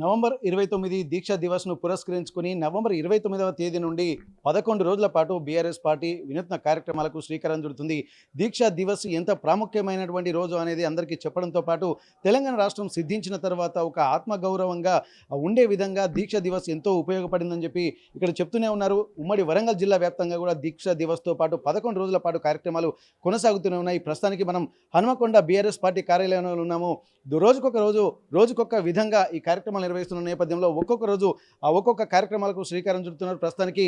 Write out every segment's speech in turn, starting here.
November 29 దీక్షా దివస్‌ను పురస్కరించుకొని November 29వ తేదీ నుండి 11 రోజుల పాటు బీఆర్ఎస్ పార్టీ వినూత్న కార్యక్రమాలకు శ్రీకారం చుడుతుంది. దీక్షా దివస్ ఎంత ప్రాముఖ్యమైనటువంటి రోజు అనేది అందరికీ చెప్పడంతో పాటు తెలంగాణ రాష్ట్రం సిద్ధించిన తర్వాత ఒక ఆత్మగౌరవంగా ఉండే విధంగా దీక్షా దివస్ ఎంతో ఉపయోగపడిందని చెప్పి ఇక్కడ చెప్తూనే ఉన్నారు. ఉమ్మడి వరంగల్ జిల్లా వ్యాప్తంగా కూడా దీక్షా దివస్‌తో పాటు 11 రోజుల పాటు కార్యక్రమాలు కొనసాగుతూనే ఉన్నాయి. ప్రస్తుతానికి మనం హనుమకొండ బీఆర్ఎస్ పార్టీ కార్యాలయంలో ఉన్నాము. రోజుకొక విధంగా ఈ కార్యక్రమాలు నిర్వహిస్తున్న నేపథ్యంలో ఒక్కొక్క రోజు ఒక్కొక్క కార్యక్రమాలకు శ్రీకారం చుడుతున్నారు. ప్రస్తుతానికి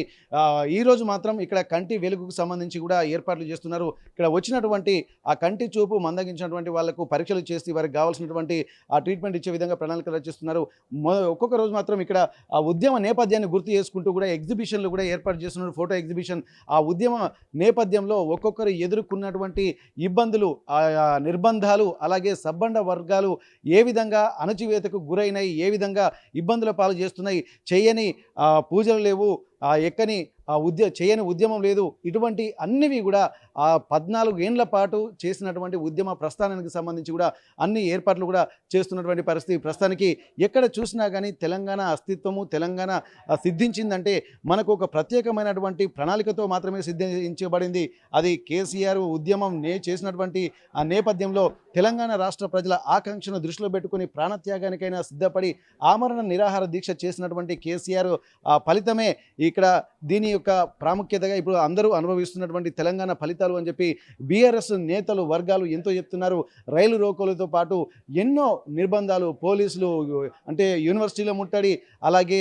ఈ రోజు మాత్రం ఇక్కడ కంటి వెలుగుకు సంబంధించి కూడా ఏర్పాట్లు చేస్తున్నారు. ఇక్కడ వచ్చినటువంటి ఆ కంటి చూపు మందగించినటువంటి వాళ్లకు పరీక్షలు చేసి వారికి కావాల్సినటువంటి ఆ ట్రీట్మెంట్ ఇచ్చే విధంగా ప్రణాళికలు రచిస్తున్నారు. ఒక్కొక్క రోజు మాత్రం ఇక్కడ ఆ ఉద్యమ నేపథ్యాన్ని గుర్తు చేసుకుంటూ కూడా ఎగ్జిబిషన్లు కూడా ఏర్పాటు చేస్తున్నారు. ఫోటో ఎగ్జిబిషన్ ఆ ఉద్యమ నేపథ్యంలో ఒక్కొక్కరు ఎదుర్కొన్నటువంటి ఇబ్బందులు, నిర్బంధాలు, అలాగే సబ్బండ వర్గాలు ఏ విధంగా అణచివేతకు గురైనాయి, ఏ విధంగా ఇబ్బందుల పాలు చేస్తున్నాయి, చేయని పూజలు లేవు, ఎక్కని చేయని ఉద్యమం లేదు, ఇటువంటి అన్నివి కూడా 14 ఏండ్ల పాటు చేసినటువంటి ఉద్యమ ప్రస్థానానికి సంబంధించి కూడా అన్ని ఏర్పాట్లు కూడా చేస్తున్నటువంటి పరిస్థితి. ప్రస్తుతానికి ఎక్కడ చూసినా కానీ తెలంగాణ అస్తిత్వము, తెలంగాణ సిద్ధించిందంటే మనకు ఒక ప్రత్యేకమైనటువంటి ప్రణాళికతో మాత్రమే సిద్ధించబడింది. అది కేసీఆర్ ఉద్యమం చేసినటువంటి ఆ నేపథ్యంలో తెలంగాణ రాష్ట్ర ప్రజల ఆకాంక్షను దృష్టిలో పెట్టుకుని ప్రాణత్యాగానికైనా సిద్ధపడి ఆమరణ నిరాహార దీక్ష చేసినటువంటి కేసీఆర్ ఫలితమే ఇక్కడ దీని యొక్క ప్రాముఖ్యతగా ఇప్పుడు అందరూ అనుభవిస్తున్నటువంటి తెలంగాణ ఫలితాలు అని చెప్పి బీఆర్ఎస్ నేతలు వర్గాలు ఎంతో చెప్తున్నారు. రైలు రోకోలతో పాటు ఎన్నో నిర్బంధాలు, పోలీసులు అంటే యూనివర్సిటీల ముట్టడి, అలాగే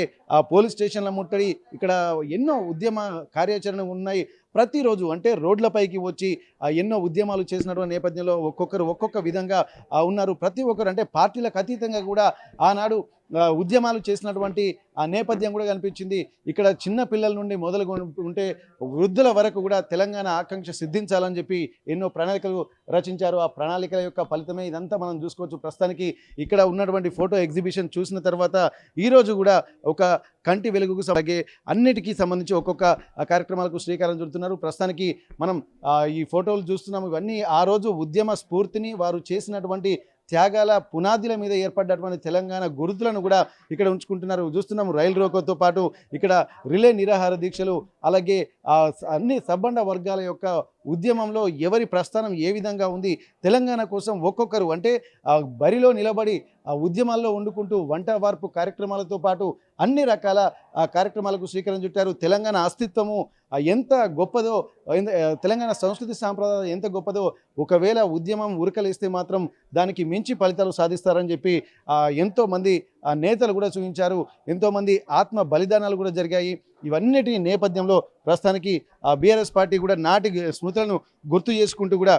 పోలీస్ స్టేషన్ల ముట్టడి, ఇక్కడ ఎన్నో ఉద్యమ కార్యాచరణ ఉన్నాయి. ప్రతిరోజు అంటే రోడ్లపైకి వచ్చి ఎన్నో ఉద్యమాలు చేసినటువంటి నేపథ్యంలో ఒక్కొక్కరు ఒక్కొక్క విధంగా ఉన్నారు. ప్రతి ఒక్కరు అంటే పార్టీలకు అతీతంగా కూడా ఆనాడు ఉద్యమాలు చేసినటువంటి ఆ నేపథ్యం కూడా కనిపించింది. ఇక్కడ చిన్న పిల్లల నుండి మొదలుకుంటే వృద్ధుల వరకు కూడా తెలంగాణ ఆకాంక్ష సిద్ధించాలని చెప్పి ఎన్నో ప్రణాళికలు రచించారు. ఆ ప్రణాళికల యొక్క ఫలితమే ఇదంతా మనం చూసుకోవచ్చు. ప్రస్తుతానికి ఇక్కడ ఉన్నటువంటి ఫోటో ఎగ్జిబిషన్ చూసిన తర్వాత ఈరోజు కూడా ఒక కంటి వెలుగుకు అలాగే అన్నిటికీ సంబంధించి ఒక్కొక్క కార్యక్రమాలకు శ్రీకారం చుడుతున్నారు. ప్రస్తుతానికి మనం ఈ ఫోటోలు చూస్తున్నాము. ఇవన్నీ ఆ రోజు ఉద్యమ స్ఫూర్తిని, వారు చేసినటువంటి త్యాగాల పునాదుల మీద ఏర్పడ్డటువంటి తెలంగాణ గుర్తులను కూడా ఇక్కడ ఉంచుకుంటున్నారు. చూస్తున్నాము రైలు రోకోతో పాటు ఇక్కడ రిలే నిరాహార దీక్షలు, అలాగే అన్ని సబ్బండ వర్గాల యొక్క ఉద్యమంలో ఎవరి ప్రస్థానం ఏ విధంగా ఉంది, తెలంగాణ కోసం ఒక్కొక్కరు అంటే బరిలో నిలబడి ఉద్యమాల్లో వండుకుంటూ వంట వార్పు కార్యక్రమాలతో పాటు అన్ని రకాల కార్యక్రమాలకు శ్రీకారం చుట్టారు. తెలంగాణ అస్తిత్వము ఎంత గొప్పదో, తెలంగాణ సంస్కృతి సాంప్రదాయం ఎంత గొప్పదో, ఒకవేళ ఉద్యమం ఉరకలేస్తే మాత్రం దానికి మించి ఫలితాలు సాధిస్తారని చెప్పి ఎంతోమంది నేతలు కూడా చూపించారు. ఎంతోమంది ఆత్మ బలిదానాలు కూడా జరిగాయి. ఇవన్నిటి నేపథ్యంలో ప్రస్తుతానికి బీఆర్ఎస్ పార్టీ కూడా నాటి స్మృతులను గుర్తు చేసుకుంటూ కూడా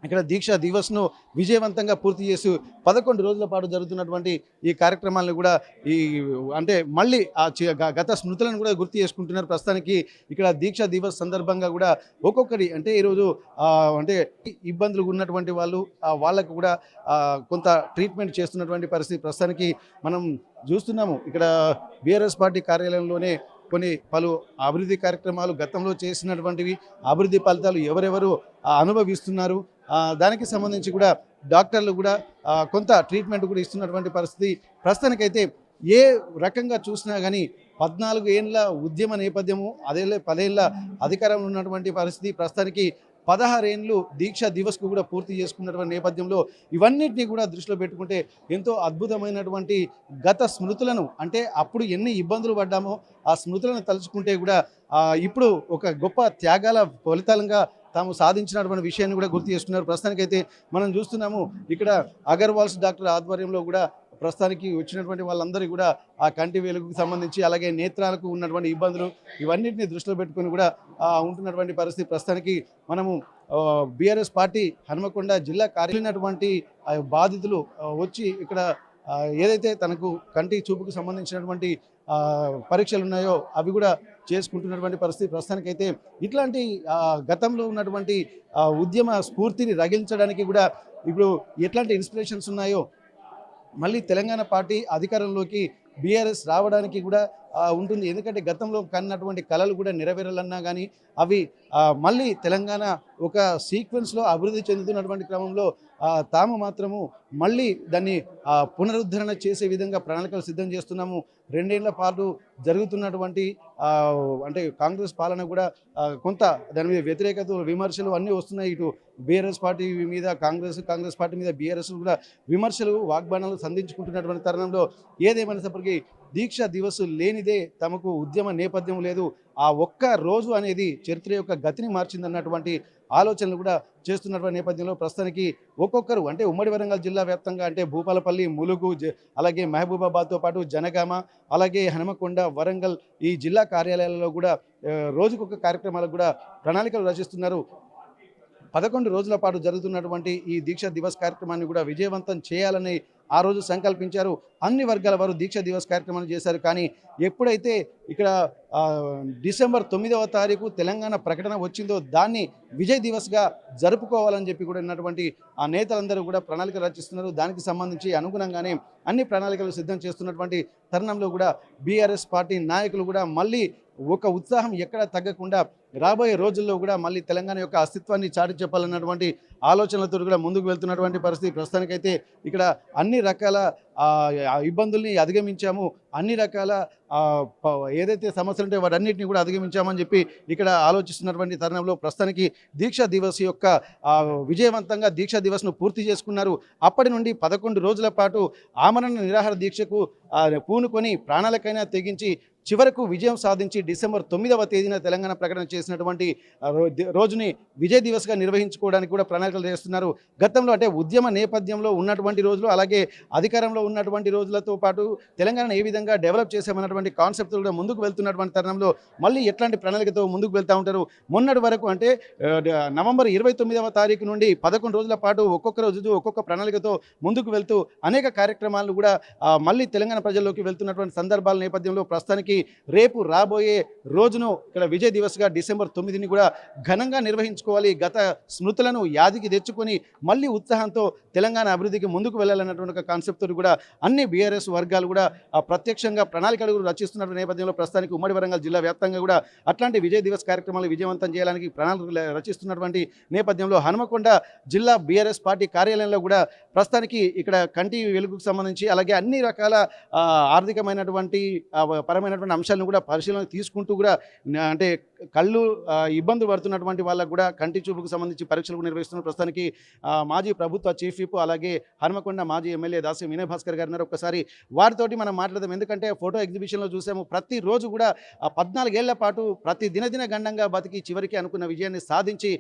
ఇక్కడ దీక్షా దివస్ను విజయవంతంగా పూర్తి చేసి 11 రోజుల పాటు జరుగుతున్నటువంటి ఈ కార్యక్రమాలను కూడా అంటే మళ్ళీ గత స్మృతులను కూడా గుర్తు చేసుకుంటున్నారు. ప్రస్తుతానికి ఇక్కడ దీక్షా దివస్ సందర్భంగా కూడా ఒక్కొక్కరి అంటే ఈరోజు అంటే ఇబ్బందులు ఉన్నటువంటి వాళ్ళకు కూడా కొంత ట్రీట్మెంట్ చేస్తున్నటువంటి పరిస్థితి ప్రస్తుతానికి మనం చూస్తున్నాము. ఇక్కడ బీఆర్ఎస్ పార్టీ కార్యాలయంలోనే పలు అభివృద్ధి కార్యక్రమాలు గతంలో చేసినటువంటివి అభివృద్ధి ఫలితాలు ఎవరెవరు అనుభవిస్తున్నారు, దానికి సంబంధించి కూడా డాక్టర్లు కూడా కొంత ట్రీట్మెంట్ కూడా ఇస్తున్నటువంటి పరిస్థితి. ప్రస్తుతానికైతే ఏ రకంగా చూసినా కానీ 14 ఏండ్ల ఉద్యమ నేపథ్యము, 10 ఏళ్ళ అధికారంలో ఉన్నటువంటి పరిస్థితి, ప్రస్తుతానికి 16 ఏండ్లు దీక్షా దివస్కు కూడా పూర్తి చేసుకున్నటువంటి నేపథ్యంలో ఇవన్నిటినీ కూడా దృష్టిలో పెట్టుకుంటే ఎంతో అద్భుతమైనటువంటి గత స్మృతులను అంటే అప్పుడు ఎన్ని ఇబ్బందులు పడ్డామో ఆ స్మృతులను తలుచుకుంటే కూడా ఇప్పుడు ఒక గొప్ప త్యాగాల ఫలితాలంగా తాము సాధించినటువంటి విషయాన్ని కూడా గుర్తు చేస్తున్నారు. ప్రస్తుతానికైతే మనం చూస్తున్నాము ఇక్కడ అగర్వాల్స్ డాక్టర్ ఆధ్వర్యంలో కూడా ప్రస్తుతానికి వచ్చినటువంటి వాళ్ళందరికీ కూడా ఆ కంటి వెలుగుకు సంబంధించి అలాగే నేత్రాలకు ఉన్నటువంటి ఇబ్బందులు ఇవన్నిటిని దృష్టిలో పెట్టుకొని కూడా ఉంటున్నటువంటి పరిస్థితి. ప్రస్తుతానికి మనము బీఆర్ఎస్ పార్టీ హనుమకొండ జిల్లా కార్యాలైనటువంటి బాధితులు వచ్చి ఇక్కడ ఏదైతే తనకు కంటి చూపుకు సంబంధించినటువంటి పరీక్షలు ఉన్నాయో అవి కూడా చేసుకుంటున్నటువంటి పరిస్థితి. ప్రస్తుతానికైతే ఇట్లాంటి గతంలో ఉన్నటువంటి ఉద్యమ స్ఫూర్తిని రగిలించడానికి కూడా ఇప్పుడు ఎట్లాంటి ఇన్స్పిరేషన్స్ ఉన్నాయో మళ్ళీ తెలంగాణ పార్టీ అధికారంలోకి బీఆర్ఎస్ రావడానికి కూడా ఉంటుంది. ఎందుకంటే గతంలో కన్నటువంటి కళలు కూడా నెరవేరాలన్నా కానీ అవి మళ్ళీ తెలంగాణ ఒక సీక్వెన్స్లో అభివృద్ధి చెందుతున్నటువంటి క్రమంలో తాము మాత్రము మళ్ళీ దాన్ని పునరుద్ధరణ చేసే విధంగా ప్రణాళికలు సిద్ధం చేస్తున్నాము. 2 ఏళ్ల పాటు జరుగుతున్నటువంటి అంటే కాంగ్రెస్ పాలన కూడా కొంత దాని మీద వ్యతిరేకత, విమర్శలు అన్నీ వస్తున్నాయి. ఇటు బీఆర్ఎస్ పార్టీ మీద కాంగ్రెస్ పార్టీ మీద బీఆర్ఎస్ కూడా విమర్శలు, వాగ్బాణాలు సంధించుకుంటున్నటువంటి తరుణంలో ఏదేమైనప్పటికీ దీక్ష దివస్ లేనిదే తమకు ఉద్యమ నేపథ్యం లేదు. ఆ ఒక్క రోజు అనేది చరిత్ర యొక్క గతిని మార్చిందన్నటువంటి ఆలోచనలు కూడా చేస్తున్నటువంటి నేపథ్యంలో ప్రస్తుతానికి ఒక్కొక్కరు అంటే ఉమ్మడి వరంగల్ జిల్లా వ్యాప్తంగా అంటే భూపాలపల్లి, ములుగు, అలాగే మహబూబాబాద్తో పాటు జనగామ, అలాగే హనుమకొండ, వరంగల్ ఈ జిల్లా కార్యాలయాలలో కూడా రోజుకొక కార్యక్రమాలకు కూడా ప్రణాళికలు రచిస్తున్నారు. 11 రోజుల పాటు జరుగుతున్నటువంటి ఈ దీక్ష దివస్ కార్యక్రమాన్ని కూడా విజయవంతం చేయాలని ఆ రోజు సంకల్పించారు. అన్ని వర్గాల వారు దీక్ష దివస్ కార్యక్రమాలు చేశారు. కానీ ఎప్పుడైతే ఇక్కడ డిసెంబర్ 9వ తారీఖు తెలంగాణ ప్రకటన వచ్చిందో దాన్ని విజయ్ దివస్గా జరుపుకోవాలని చెప్పి కూడా ఉన్నటువంటి ఆ నేతలందరూ కూడా ప్రణాళికలు రచిస్తున్నారు. దానికి సంబంధించి అనుగుణంగానే అన్ని ప్రణాళికలు సిద్ధం చేస్తున్నటువంటి తరుణంలో కూడా బీఆర్ఎస్ పార్టీ నాయకులు కూడా మళ్ళీ ఒక ఉత్సాహం ఎక్కడ తగ్గకుండా రాబోయే రోజుల్లో కూడా మళ్ళీ తెలంగాణ యొక్క అస్తిత్వాన్ని చాటి చెప్పాలన్నటువంటి ఆలోచనలతో కూడా ముందుకు వెళ్తున్నటువంటి పరిస్థితి. ప్రస్తుతానికైతే ఇక్కడ అన్ని రకాల ఇబ్బందుల్ని అధిగమించాము, అన్ని రకాల ఏదైతే సమస్యలు ఉంటే వాటన్నిటిని కూడా అధిగమించామని చెప్పి ఇక్కడ ఆలోచిస్తున్నటువంటి తరుణంలో ప్రస్తుతానికి దీక్ష దివస్ యొక్క విజయవంతంగా దీక్ష దివస్ను పూర్తి చేసుకున్నారు. అప్పటి నుండి 11 రోజుల పాటు ఆమరణ నిరాహార దీక్షకు పూనుకొని ప్రాణాలకైనా తెగించి చివరకు విజయం సాధించి డిసెంబర్ 9వ తేదీన తెలంగాణ ప్రకటన చేసినటువంటి రోజుని విజయ్ దివస్గా నిర్వహించుకోవడానికి కూడా ప్రణాళికలు చేస్తున్నారు. గతంలో అంటే ఉద్యమ నేపథ్యంలో ఉన్నటువంటి రోజులు, అలాగే అధికారంలో ఉన్నటువంటి రోజులతో పాటు తెలంగాణను ఏ విధంగా డెవలప్ చేసామన్నటువంటి కాన్సెప్ట్తో కూడా ముందుకు వెళ్తున్నటువంటి తరుణంలో మళ్ళీ ఎట్లాంటి ప్రణాళికతో ముందుకు వెళ్తూ ఉంటారు. మొన్నటి వరకు అంటే నవంబర్ 29వ తారీఖు నుండి 11 రోజుల పాటు ఒక్కొక్క రోజు ఒక్కొక్క ప్రణాళికతో ముందుకు వెళ్తూ అనేక కార్యక్రమాలను కూడా మళ్ళీ తెలంగాణ ప్రజల్లోకి వెళ్తున్నటువంటి సందర్భాల నేపథ్యంలో ప్రస్తుతానికి రేపు రాబోయే రోజును ఇక్కడ విజయ్ దివస్గా డిసెంబర్ 9ని కూడా ఘనంగా నిర్వహించుకోవాలి. గత స్మృతులను యాదికి తెచ్చుకొని మళ్ళీ ఉత్సాహంతో తెలంగాణ అభివృద్ధికి ముందుకు వెళ్ళాలన్నటువంటి ఒక కాన్సెప్ట్తో కూడా అన్ని బీఆర్ఎస్ వర్గాలు కూడా ప్రత్యక్షంగా ప్రణాళికలు రచిస్తున్న నేపథ్యంలో ప్రస్తుతానికి ఉమ్మడి వరంగల్ జిల్లా వ్యాప్తంగా కూడా అట్లాంటి విజయ్ దివస్ కార్యక్రమాలు విజయవంతం చేయడానికి ప్రణాళికలు రచిస్తున్నటువంటి నేపథ్యంలో హనుమకొండ జిల్లా బీఆర్ఎస్ పార్టీ కార్యాలయంలో కూడా ప్రస్తుతానికి ఇక్కడ కంటి వెలుగుకు సంబంధించి అలాగే అన్ని రకాల ఆర్థికమైనటువంటి పరమైనటువంటి అంశాలను కూడా పరిశీలనకు తీసుకుంటూ కూడా అంటే కళ్ళు ఇబ్బందులు పడుతున్నటువంటి వాళ్ళకు కూడా కంటి చూపుకు సంబంధించి పరీక్షలు నిర్వహిస్తున్న ప్రస్తుతానికి మాజీ ప్రభుత్వ చీఫ్ విప్ అలాగే హనుమకొండ మాజీ ఎమ్మెల్యే దాసి వినయ్ భాస్కర్ గారు ఉన్నారు. ఒక్కసారి వారితోటి మనం మాట్లాడదాం. ఎందుకంటే ఫోటో ఎగ్జిబిషన్లో చూసాము ప్రతిరోజు కూడా 14 ఏళ్ల పాటు ప్రతి దినదిన గండంగా బతికి చివరికి అనుకున్న విజయాన్ని సాధించి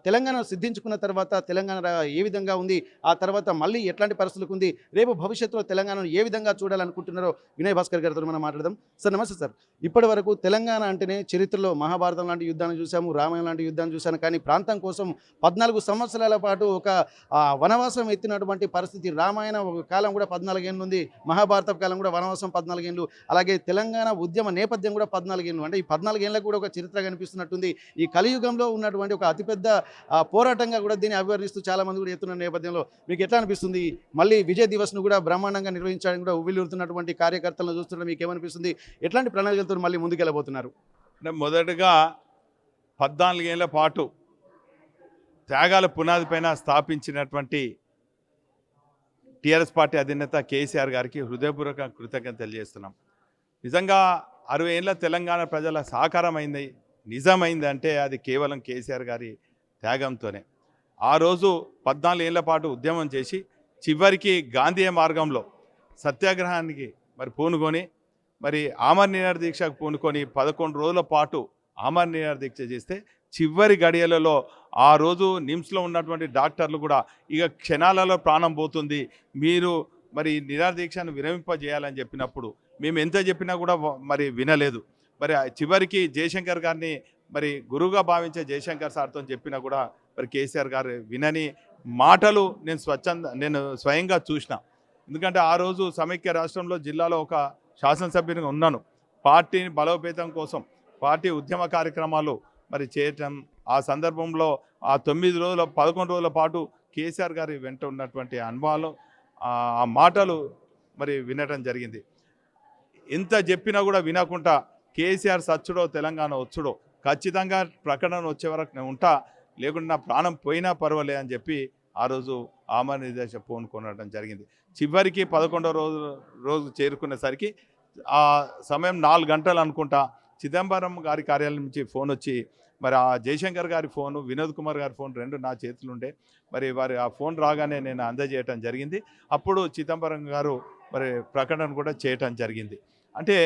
తెలంగాణ సిద్ధించుకున్న తర్వాత తెలంగాణ ఏ విధంగా ఉంది, ఆ తర్వాత మళ్ళీ ఎట్లాంటి పరిస్థితులకు ఉంది, రేపు భవిష్యత్తులో తెలంగాణను ఏ విధంగా చూడాలనుకుంటున్నారో వినయ్ భాస్కర్ గారితో మనం మాట్లాడదాం. సార్ నమస్తే సార్. ఇప్పటి వరకు తెలంగాణ అంటేనే చరిత్రలో మహాభారతం లాంటి యుద్ధాన్ని చూసాము, రామాయణం లాంటి యుద్ధాన్ని చూశాను. కానీ ప్రాంతం కోసం 14 సంవత్సరాల పాటు ఒక వనవాసం ఎత్తినటువంటి పరిస్థితి. రామాయణ కాలం కూడా 14 ఏళ్ళు ఉంది, మహాభారత కాలం కూడా వనవాసం 14 ఏళ్ళు, అలాగే తెలంగాణ ఉద్యమ నేపథ్యం కూడా 14 ఏళ్ళు. అంటే ఈ 14 ఏళ్ళకు కూడా ఒక చరిత్ర కనిపిస్తున్నట్టుంది. ఈ కలియుగంలో ఉన్నటువంటి ఒక అతిపెద్ద పోరాటంగా కూడా దీన్ని అభివర్ణిస్తూ చాలామంది కూడా ఎత్తున్న నేపథ్యంలో మీకు ఎట్లా అనిపిస్తుంది? మళ్ళీ విజయ్ దివస్ను కూడా బ్రహ్మాండంగా నిర్వహించడానికి కూడా ఉవ్విల్లుతున్నటువంటి కార్యకర్తలను చూస్తుంటే మీకు ఏమనిపిస్తుంది? ఎట్లాంటి ప్రణాళికలతో మళ్ళీ ముందుకెళ్ళబోతున్నారు? మొదటగా 14 ఏళ్ల పాటు త్యాగాల పునాది పైన స్థాపించినటువంటి టీఆర్ఎస్ పార్టీ అధినేత కేసీఆర్ గారికి హృదయపూర్వక కృతజ్ఞత తెలియజేస్తున్నాం. నిజంగా 60 ఏళ్ళ తెలంగాణ ప్రజల సహకారమైంది, నిజమైంది అంటే అది కేవలం కేసీఆర్ గారి త్యాగంతోనే. ఆ రోజు 14 ఏళ్ల పాటు ఉద్యమం చేసి చివరికి గాంధీ మార్గంలో సత్యాగ్రహానికి పూనుకొని ఆమరణ నిరాహార దీక్షకు పూనుకొని 11 రోజుల పాటు ఆమరణ నిరాహార దీక్ష చేస్తే చివరి గడియలలో ఆ రోజు నిమ్స్లో ఉన్నటువంటి డాక్టర్లు కూడా ఇక క్షణాలలో ప్రాణం పోతుంది, మీరు నిరాహార దీక్షను విరమింపజేయాలని చెప్పినప్పుడు మేము ఎంత చెప్పినా కూడా వినలేదు. చివరికి జయశంకర్ గారిని గురువుగా భావించే జయశంకర్ సార్తో చెప్పినా కూడా కేసీఆర్ గారు వినని మాటలు నేను స్వయంగా చూసిన. ఎందుకంటే ఆ రోజు సమైక్య రాష్ట్రంలో జిల్లాలో ఒక శాసనసభ్యునిగా ఉన్నాను. పార్టీని బలోపేతం కోసం పార్టీ ఉద్యమ కార్యక్రమాలు చేయటం, ఆ సందర్భంలో ఆ 11 రోజుల పాటు కేసీఆర్ గారి వెంట ఉన్నటువంటి అనుభవాలు ఆ మాటలు వినటం జరిగింది. ఎంత చెప్పినా కూడా వినకుండా కేసీఆర్ సచ్చుడో తెలంగాణ వచ్చుడో ఖచ్చితంగా ప్రకటన వచ్చే వరకు నేను ఉంటా, లేకుండా నా ప్రాణం పోయినా పర్వాలే అని చెప్పి ఆ రోజు ఆమరణ ఫోన్ కొనడం జరిగింది. చివరికి 11వ రోజు చేరుకునేసరికి ఆ సమయం 4 గంటలు అనుకుంటా చిదంబరం గారి కార్యాలయం నుంచి ఫోన్ వచ్చి మరి ఆ జయశంకర్ గారి ఫోను, వినోద్ కుమార్ గారి ఫోన్ 2 నా చేతులు ఉండే. మరి వారి ఆ ఫోన్ రాగానే నేను అందజేయటం జరిగింది. అప్పుడు చిదంబరం గారు మరి ప్రకటన కూడా చేయటం జరిగింది. అంటే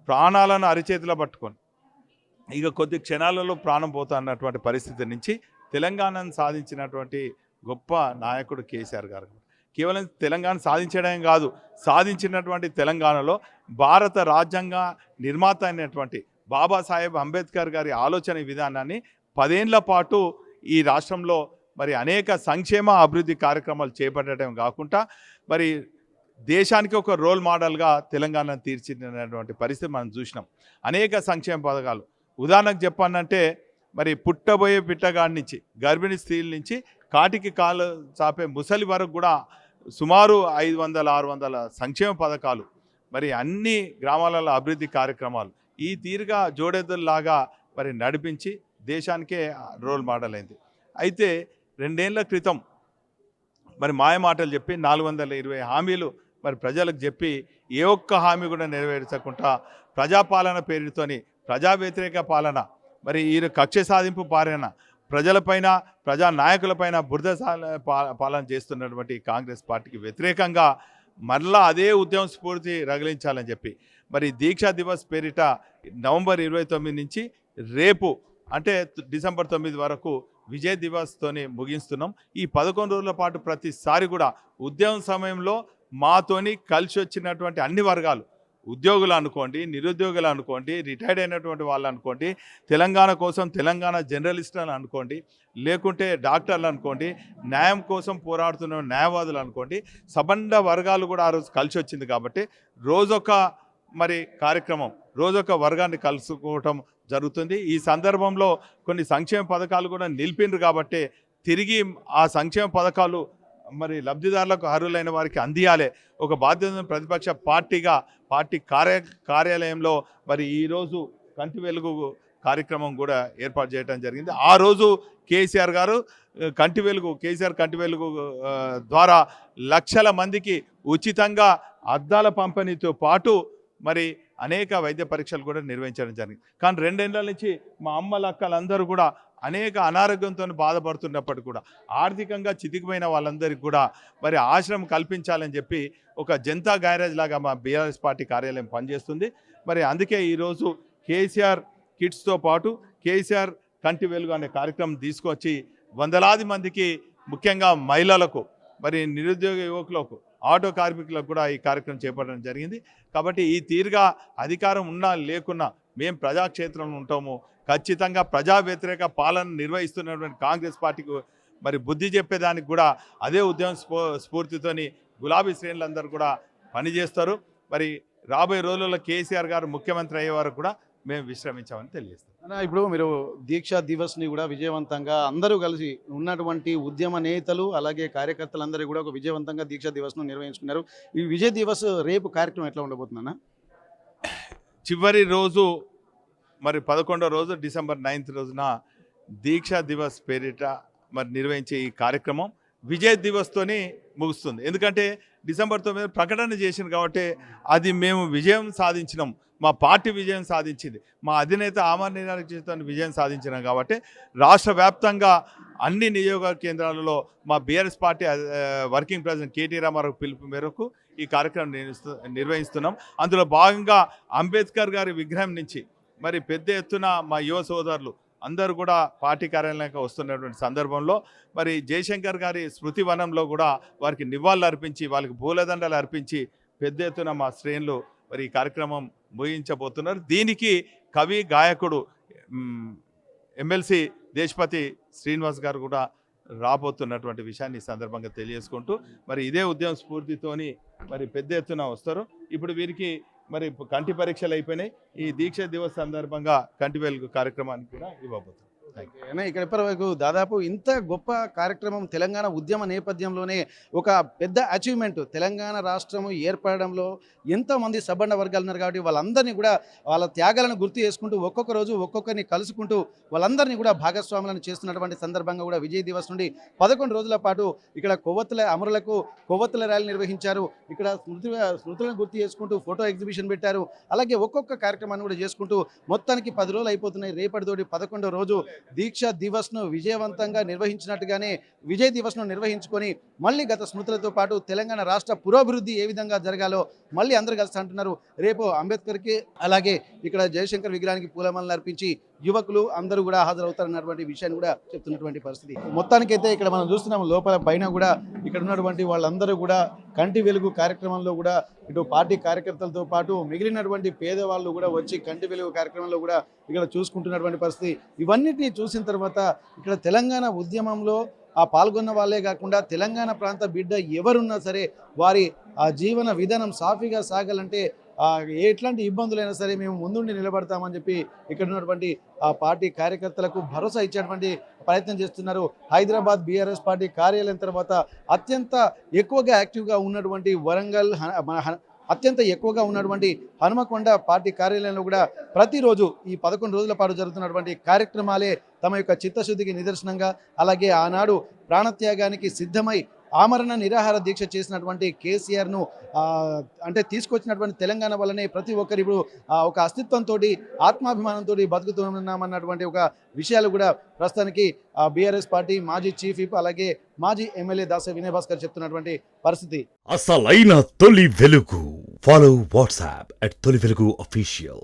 ప్రాణాలను అరిచేతిలో పట్టుకొని ఇక కొద్ది క్షణాలలో ప్రాణం పోతా అన్నటువంటి పరిస్థితి నుంచి తెలంగాణను సాధించినటువంటి గొప్ప నాయకుడు కేసీఆర్ గారు. కేవలం తెలంగాణ సాధించడం కాదు, సాధించినటువంటి తెలంగాణలో భారత రాజ్యాంగ నిర్మాత అయినటువంటి బాబాసాహెబ్ అంబేద్కర్ గారి ఆలోచన విధానాన్ని 10 ఏళ్ల పాటు ఈ రాష్ట్రంలో మరి అనేక సంక్షేమ అభివృద్ధి కార్యక్రమాలు చేపట్టడం కాకుండా మరి దేశానికి ఒక రోల్ మోడల్గా తెలంగాణను తీర్చిదిద్దినటువంటి పరిస్థితి మనం చూసినాం. అనేక సంక్షేమ పథకాలు ఉదాహరణకు చెప్పానంటే మరి పుట్టబోయే బిడ్డగాడి నుంచి గర్భిణీ స్త్రీల నుంచి కాటికి కాలు చాపే ముసలి వరకు కూడా సుమారు 500-600 సంక్షేమ పథకాలు, మరి అన్ని గ్రామాలలో అభివృద్ధి కార్యక్రమాలు ఈ తీరుగా జోడెద్దుల్లాగా మరి నడిపించి దేశానికే రోల్ మోడల్ అయింది. అయితే 2 ఏళ్ల క్రితం మరి మాయమాటలు చెప్పి 420 హామీలు మరి ప్రజలకు చెప్పి ఏ ఒక్క హామీ కూడా నెరవేర్చకుండా ప్రజాపాలన పేరుతోని ప్రజా వ్యతిరేక పాలన, మరి ఈ కక్ష సాధింపు పాలన, ప్రజలపైన ప్రజా నాయకులపైన బురద పాలన చేస్తున్నటువంటి కాంగ్రెస్ పార్టీకి వ్యతిరేకంగా మరలా అదే ఉద్యమ స్ఫూర్తి రగిలించాలని చెప్పి మరి దీక్షా దివస్ పేరిట నవంబర్ 29 నుంచి రేపు అంటే డిసెంబర్ 9 వరకు విజయ్ దివస్తోని ముగిస్తున్నాం. ఈ 11 రోజుల పాటు ప్రతిసారి కూడా ఉద్యమం సమయంలో మాతోని కలిసి వచ్చినటువంటి అన్ని వర్గాలు, ఉద్యోగులు అనుకోండి, నిరుద్యోగులు అనుకోండి, రిటైర్డ్ అయినటువంటి వాళ్ళు అనుకోండి, తెలంగాణ కోసం తెలంగాణ జర్నలిస్టులు అనుకోండి, లేకుంటే డాక్టర్లు అనుకోండి, న్యాయం కోసం పోరాడుతున్న న్యాయవాదులు అనుకోండి, సబండ వర్గాలు కూడా ఆ రోజు కలిసి వచ్చింది. కాబట్టి రోజొక మరి కార్యక్రమం, రోజొక వర్గాన్ని కలుసుకోవటం జరుగుతుంది. ఈ సందర్భంలో కొన్ని సంక్షేమ పథకాలు కూడా నిలిపిండ్రు కాబట్టి తిరిగి ఆ సంక్షేమ పథకాలు మరి లబ్ధిదారులకు అర్హులైన వారికి అందియాలి. ఒక బాధ్యత ప్రతిపక్ష పార్టీగా పార్టీ కార్యాలయంలో మరి ఈరోజు కంటి వెలుగు కార్యక్రమం కూడా ఏర్పాటు చేయడం జరిగింది. ఆ రోజు కేసీఆర్ గారు కేసీఆర్ కంటి వెలుగు ద్వారా లక్షల మందికి ఉచితంగా అద్దాల పంపిణీతో పాటు మరి అనేక వైద్య పరీక్షలు కూడా నిర్వహించడం జరిగింది. కానీ 2 ఏళ్ల నుంచి మా అమ్మల అక్కలందరూ కూడా అనేక అనారోగ్యంతో బాధపడుతున్నప్పటికీ కూడా ఆర్థికంగా చితికిపోయిన వాళ్ళందరికీ కూడా మరి ఆశ్రమం కల్పించాలని చెప్పి ఒక జనతా గ్యారేజ్ లాగా మా బీఆర్ఎస్ పార్టీ కార్యాలయం పనిచేస్తుంది. మరి అందుకే ఈరోజు కేసీఆర్ కిట్స్తో పాటు కేసీఆర్ కంటి వెలుగు అనే కార్యక్రమం తీసుకొచ్చి వందలాది మందికి, ముఖ్యంగా మహిళలకు, మరి నిరుద్యోగ యువకులకు, ఆటో కార్మికులకు కూడా ఈ కార్యక్రమం చేపట్టడం జరిగింది. కాబట్టి ఈ తీరుగా అధికారం ఉన్నా లేకున్నా మేము ప్రజాక్షేత్రంలో ఉంటాము. ఖచ్చితంగా ప్రజా వ్యతిరేక పాలన నిర్వహిస్తున్నటువంటి కాంగ్రెస్ పార్టీకి మరి బుద్ధి చెప్పేదానికి కూడా అదే ఉద్యమ స్ఫూర్తితోని గులాబీ శ్రేణులందరూ కూడా పనిచేస్తారు. మరి రాబోయే రోజుల్లో కేసీఆర్ గారు ముఖ్యమంత్రి అయ్యే వరకు కూడా మేము విశ్రమించామని తెలియజేస్తాం. ఇప్పుడు మీరు దీక్షా దివస్ని కూడా విజయవంతంగా అందరూ కలిసి ఉన్నటువంటి ఉద్యమ నేతలు అలాగే కార్యకర్తలందరూ కూడా ఒక విజయవంతంగా దీక్షా దివస్ను నిర్వహించుకున్నారు. ఈ విజయ్ దివస్ రేపు కార్యక్రమం ఎట్లా ఉండబోతుందన్న? చివరి రోజు మరి 11వ రోజు డిసెంబర్ 9th రోజున దీక్షా దివస్ పేరిట మరి నిర్వహించే ఈ కార్యక్రమం విజయ్ దివస్తోని ముగుస్తుంది. ఎందుకంటే డిసెంబర్ 9 ప్రకటన చేసింది కాబట్టి అది మేము విజయం సాధించినాం, మా పార్టీ విజయం సాధించింది, మా అధినేత ఆమరణ విజయం సాధించినాం. కాబట్టి రాష్ట్ర వ్యాప్తంగా అన్ని నియోజక కేంద్రాలలో మా BRS party working president KT Rama Rao పిలుపు మేరకు ఈ కార్యక్రమం నిర్వహిస్తున్నాం. అందులో భాగంగా అంబేద్కర్ గారి విగ్రహం నుంచి మరి పెద్ద ఎత్తున మా యువ సోదరులు అందరూ కూడా పార్టీ కార్యాలయానికి వస్తున్నటువంటి సందర్భంలో మరి జయశంకర్ గారి స్మృతి వనంలో కూడా వారికి నివాళులు అర్పించి, వాళ్ళకి పూలదండలు అర్పించి పెద్ద ఎత్తున మా శ్రేణులు మరి ఈ కార్యక్రమం ముగించబోతున్నారు. దీనికి కవి, గాయకుడు ఎమ్మెల్సీ దేశపతి శ్రీనివాస్ గారు కూడా రాబోతున్నటువంటి విషయాన్ని ఈ సందర్భంగా తెలియజేసుకుంటూ మరి ఇదే ఉద్యమ స్ఫూర్తితోని మరి పెద్ద ఎత్తున వస్తారు. ఇప్పుడు వీరికి మరి కంటి పరీక్షలు అయిపోయినాయి. ఈ దీక్ష దివస్ సందర్భంగా కంటి వెలుగు కార్యక్రమానికి కూడా ఇవ్వబోతుంది. అయినా ఇక్కడ ఇప్పటివరకు దాదాపు ఇంత గొప్ప కార్యక్రమం తెలంగాణ ఉద్యమ నేపథ్యంలోనే ఒక పెద్ద అచీవ్మెంట్ తెలంగాణ రాష్ట్రము ఏర్పడడంలో ఎంతోమంది సబ్బండ వర్గాలు ఉన్నారు కాబట్టి వాళ్ళందరినీ కూడా వాళ్ళ త్యాగాలను గుర్తు చేసుకుంటూ ఒక్కొక్క రోజు ఒక్కొక్కరిని కలుసుకుంటూ వాళ్ళందరినీ కూడా భాగస్వాములను చేస్తున్నటువంటి సందర్భంగా కూడా విజయ్ దివస్ నుండి 11 రోజుల పాటు ఇక్కడ కొవ్వొత్తుల అమరులకు కొవ్వొత్తుల ర్యాలీ నిర్వహించారు. ఇక్కడ స్మృతులను గుర్తు చేసుకుంటూ ఫోటో ఎగ్జిబిషన్ పెట్టారు. అలాగే ఒక్కొక్క కార్యక్రమాన్ని కూడా చేసుకుంటూ మొత్తానికి 10 రోజులు అయిపోతున్నాయి. రేపటితోటి 11వ రోజు దీక్షా దివస్ను విజయవంతంగా నిర్వహించినట్టుగానే విజయ్ దివస్ను నిర్వహించుకొని మళ్ళీ గత స్మృతులతో పాటు తెలంగాణ రాష్ట్ర పురోభివృద్ధి ఏ విధంగా జరగాలో మళ్ళీ అందరూ కలిసి అంటున్నారు. రేపు అంబేద్కర్కి అలాగే ఇక్కడ జయశంకర్ విగ్రహానికి పూలమాలలు అర్పించి యువకులు అందరూ కూడా హాజరవుతారన్నటువంటి విషయాన్ని కూడా చెప్తున్నటువంటి పరిస్థితి. మొత్తానికైతే ఇక్కడ మనం చూస్తున్నాం లోపల పైన కూడా ఇక్కడ ఉన్నటువంటి వాళ్ళందరూ కూడా కంటి వెలుగు కార్యక్రమంలో కూడా ఇటు పార్టీ కార్యకర్తలతో పాటు మిగిలినటువంటి పేదవాళ్ళు కూడా వచ్చి కంటి వెలుగు కార్యక్రమంలో కూడా ఇక్కడ చూసుకుంటున్నటువంటి పరిస్థితి. ఇవన్నిటిని చూసిన తర్వాత ఇక్కడ తెలంగాణ ఉద్యమంలో పాల్గొన్న వాళ్ళే కాకుండా తెలంగాణ ప్రాంత బిడ్డ ఎవరున్నా సరే వారి ఆ జీవన విధానం సాఫీగా సాగాలంటే ఎట్లాంటి ఇబ్బందులైనా సరే మేము ముందుండి నిలబడతామని చెప్పి ఇక్కడ ఉన్నటువంటి ఆ పార్టీ కార్యకర్తలకు భరోసా ఇచ్చేటువంటి ప్రయత్నం చేస్తున్నారు. హైదరాబాద్ బీఆర్ఎస్ పార్టీ కార్యాలయం తర్వాత అత్యంత ఎక్కువగా యాక్టివ్గా ఉన్నటువంటి వరంగల్ అత్యంత ఎక్కువగా ఉన్నటువంటి హనుమకొండ పార్టీ కార్యాలయంలో కూడా ప్రతిరోజు ఈ 11 రోజుల పాటు జరుగుతున్నటువంటి కార్యక్రమాలే తమ యొక్క చిత్తశుద్ధికి నిదర్శనంగా, అలాగే ఆనాడు ప్రాణత్యాగానికి సిద్ధమై ఆమరణ నిరాహార దీక్ష చేసినటువంటి కేసీఆర్ను అంటే తీసుకొచ్చినటువంటి తెలంగాణ వల్లనే ప్రతి ఒక్కరు ఇప్పుడు ఒక అస్తిత్వంతో ఆత్మాభిమానంతో బతుకుతున్నామన్నటువంటి ఒక విషయాలు కూడా ప్రస్తుతానికి బీఆర్ఎస్ పార్టీ మాజీ చీఫ్ విప్ అలాగే మాజీ ఎమ్మెల్యే దాసరి వినయ్ భాస్కర్ చెప్తున్నటువంటి పరిస్థితి. అసలైన తొలి వెలుగు. ఫాలో వాట్సాప్ @తొలి వెలుగు అఫీషియల్.